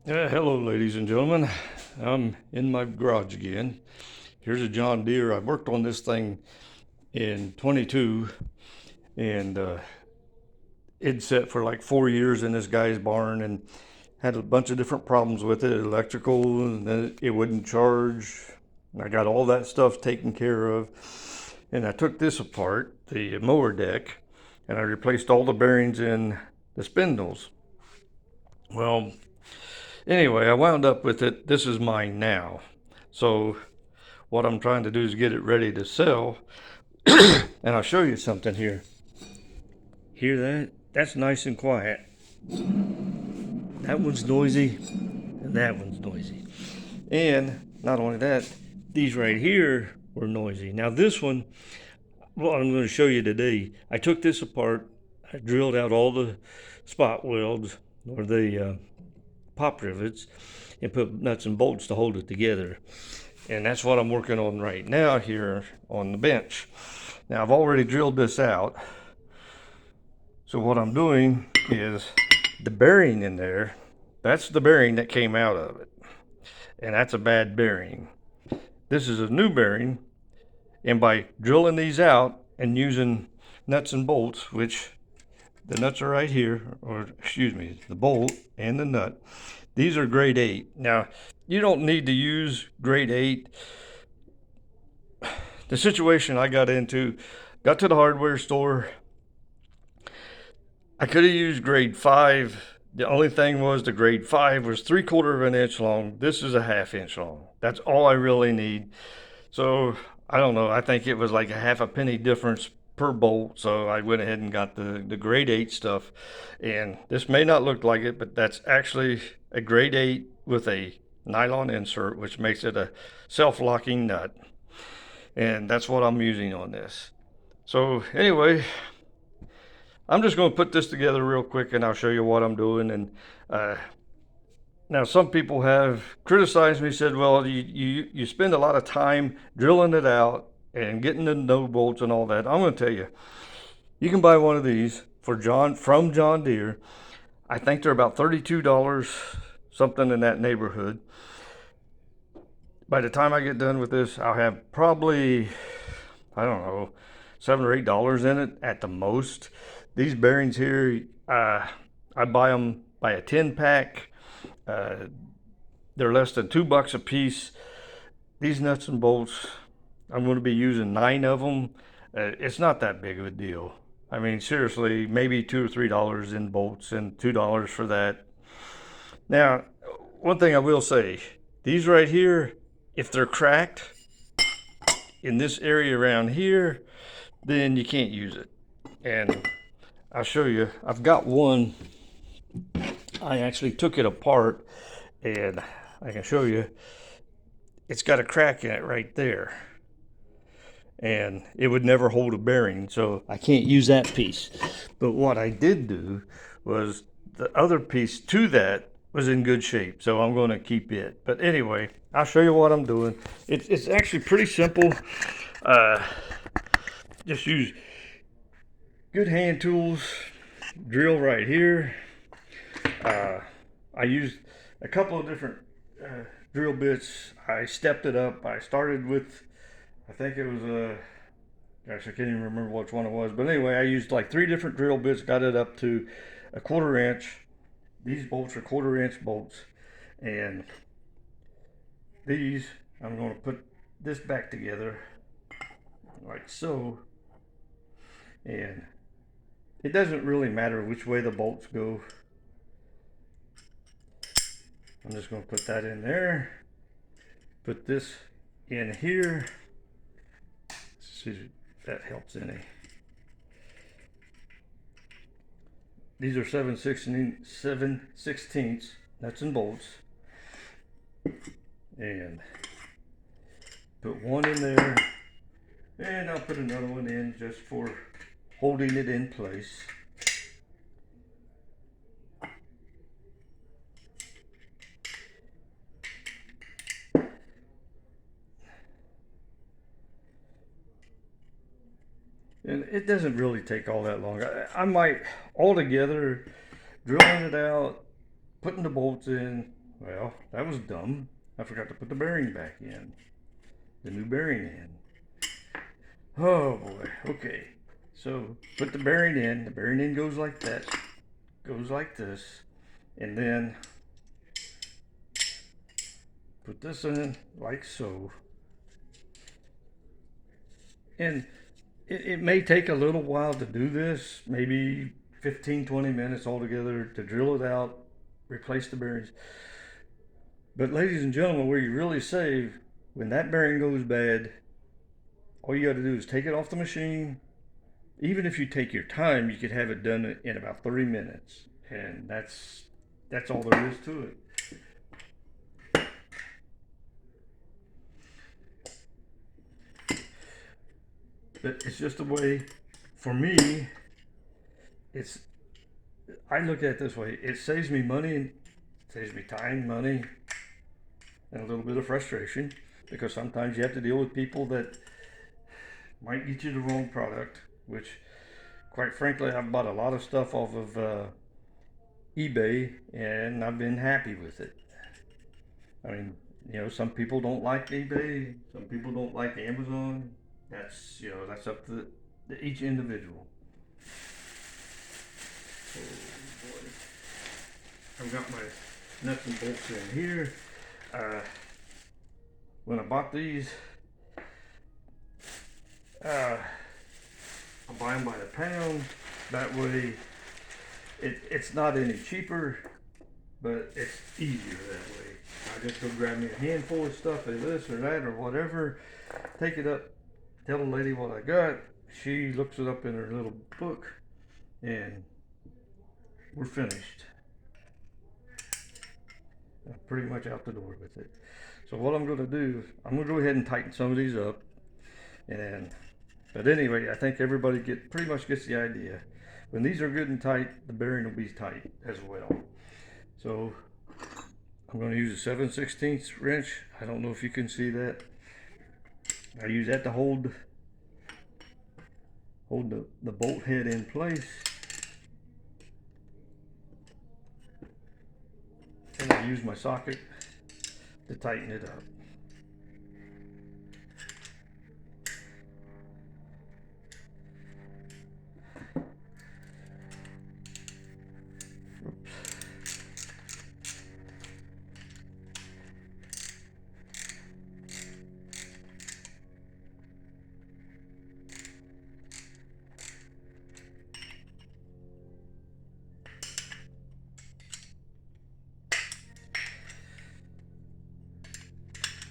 Hello, ladies and gentlemen. I'm in my garage again. Here's a John Deere. I worked on this thing in 22 and it sat for like 4 years in this guy's barn and had a bunch of different problems with it, electrical, and then it wouldn't charge. I got all that stuff taken care of. And I took this apart, the mower deck, and I replaced all the bearings in the spindles. Well, anyway, I wound up with it. This is mine now. So what I'm trying to do is get it ready to sell. And I'll show you something here. Hear that? That's nice and quiet. That one's noisy, and that one's noisy. And not only that, these right here were noisy. Now this one, what I'm going to show you today, I took this apart. I drilled out all the spot welds or the pop rivets and put nuts and bolts to hold it together. And that's what I'm working on right now here on the bench. Now I've already drilled this out. So what I'm doing is the bearing in there, that's the bearing that came out of it. And that's a bad bearing. This is a new bearing. And by drilling these out and using nuts and bolts, which the nuts are right here, or excuse me, the bolt and the nut. These are grade 8. Now, you don't need to use grade 8. The situation I got into, got to the hardware store. I could have used grade 5. The only thing was the grade 5 was 3/4 of an inch long. This is a 1/2 inch long. That's all I really need. So I don't know. I think it was like a 1/2 penny difference per bolt. So I went ahead and got the grade 8 stuff. And this may not look like it, but that's actually a grade 8 with a nylon insert, which makes it a self-locking nut. And that's what I'm using on this. So anyway, I'm just going to put this together real quick and I'll show you what I'm doing. And now some people have criticized me, said, well, you spend a lot of time drilling it out and getting the no bolts and all that. I'm going to tell you, you can buy one of these from John Deere. I think they're about $32, something in that neighborhood. By the time I get done with this, I'll have probably, I don't know, $7 or $8 in it at the most. These bearings here, I buy them by a 10-pack. They're less than $2 a piece. These nuts and bolts, I'm going to be using 9 of them. It's not that big of a deal. I mean, seriously, maybe $2 or $3 in bolts and $2 for that. Now, one thing I will say, these right here, if they're cracked in this area around here, then you can't use it. And I'll show you. I've got one. I actually took it apart and I can show you. It's got a crack in it right there. And it would never hold a bearing, so I can't use that piece. But what I did do was the other piece to that was in good shape, so I'm going to keep it. But anyway, I'll show you what I'm doing. It's actually pretty simple. Just use good hand tools. Drill right here. I used a couple of different drill bits. I stepped it up. I started with, I think it was gosh, I can't even remember which one it was. But anyway, I used like 3 different drill bits, got it up to a 1/4 inch. These bolts are 1/4 inch bolts. And these, I'm going to put this back together like so. And it doesn't really matter which way the bolts go. I'm just going to put that in there. Put this in here. See if that helps any. These are 7/16 nuts and bolts. And put one in there. And I'll put another one in just for holding it in place. And it doesn't really take all that long. I might altogether drilling it out, putting the bolts in, Well, that was dumb. I forgot to put the bearing back in. The new bearing in. Oh boy. Okay. So put the bearing in. The bearing in goes like that. Goes like this. And then put this in like so. And it may take a little while to do this, maybe 15-20 minutes altogether to drill it out, replace the bearings. But ladies and gentlemen, where you really save, when that bearing goes bad, all you got to do is take it off the machine. Even if you take your time, you could have it done in about 30 minutes. And that's all there is to it. But it's just a way, for me, it's I look at it this way. It saves me money, saves me time, money, and a little bit of frustration, because sometimes you have to deal with people that might get you the wrong product, which quite frankly I've bought a lot of stuff off of eBay and I've been happy with it. I mean, some people don't like eBay, some people don't like Amazon. That's up to each individual. Oh boy. I've got my nuts and bolts in here. When I bought these, I buy them by the pound. That way, it's not any cheaper, but it's easier that way. I just go grab me a handful of stuff of this or that or whatever, take it up, tell the lady what I got. She looks it up in her little book, and we're finished. I'm pretty much out the door with it. So what I'm going to do, I'm going to go ahead and tighten some of these up, but anyway, I think everybody pretty much gets the idea. When these are good and tight, the bearing will be tight as well. So I'm going to use a 7/16 wrench. I don't know if you can see that. I use that to hold the bolt head in place. And I use my socket to tighten it up.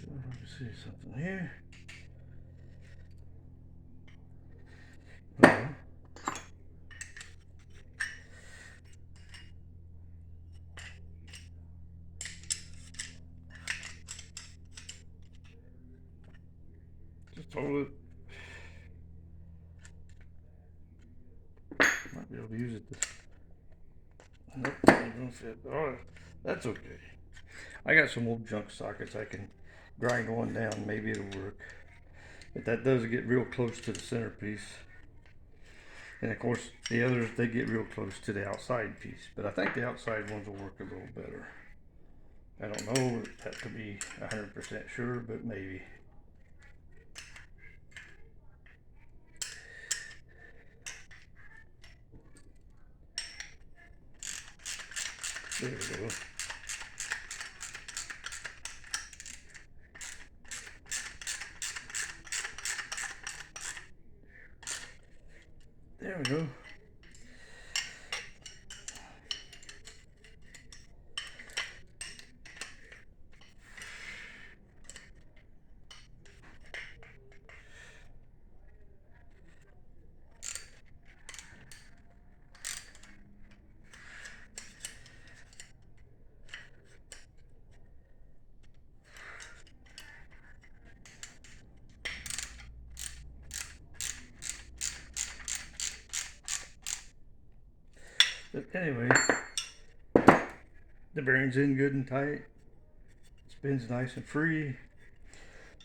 Let me see something here. Well, just hold it. Might be able to use it this. Nope, it don't fit. Oh, that's okay. I got some old junk sockets. I can grind one down. Maybe it'll work. But that does get real close to the centerpiece. And of course, the others, they get real close to the outside piece. But I think the outside ones will work a little better. I don't know. That could be 100% sure, but maybe. There we go. There we go. But anyway, the bearing's in good and tight. Spins nice and free.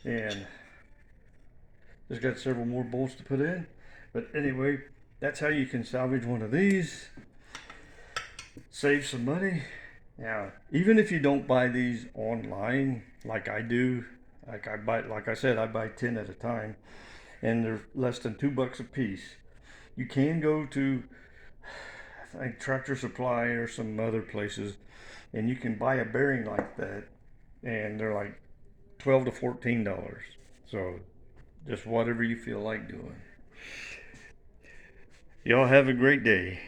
And just got several more bolts to put in. But anyway, that's how you can salvage one of these. Save some money. Yeah. Even if you don't buy these online, like I do, like I said, I buy 10 at a time, and they're less than $2 a piece. You can go to, I think, Tractor Supply or some other places, and you can buy a bearing like that, and they're like 12 to $14. So just whatever you feel like doing. Y'all have a great day.